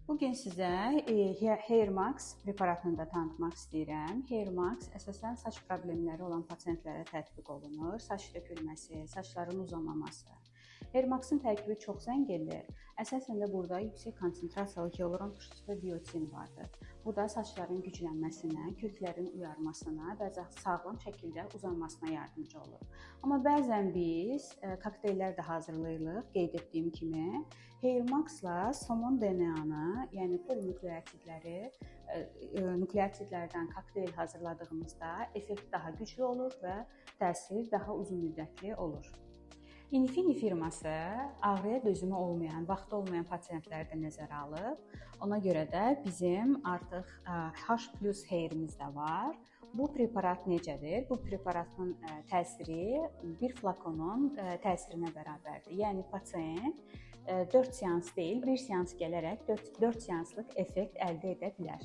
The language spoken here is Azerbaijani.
Bugün sizə Hair Max preparatını da tanıtmaq istəyirəm. Hair Max əsasən saç problemləri olan pasientlərə tətbiq olunur. Saç tökülməsi, saçların uzamaması. Hair Max-ın tərkibi çox zəngindir. Əsasən də burada yüksək konsentrasiyalı hyaluron turşusu və biotin vardır. Bu da saçların güclənməsinə, köklərin uyarmasına və sağlam şəkildə uzanmasına yardımcı olur. Amma bəzən biz kokteyllər də hazırlayırıq, qeyd etdiyim kimi. Hair Max-la somon DNA-nı, yəni polinukleotidləri, nukleotidlərdən kokteyl hazırladığımızda effekt daha güclü olur və təsir daha uzun müddətli olur. Infinity firması ağrıya dözümü olmayan, vaxtı olmayan pasientləri də nəzərə alıb. Ona görə də bizim artıq H+ hairimiz də var. Bu preparat necədir? Bu preparatın təsiri bir flakonun təsirinə bərabərdir. Yəni pasient 4 seans deyil, 1 seans gələrək 4 seanslıq effekt əldə edə bilər.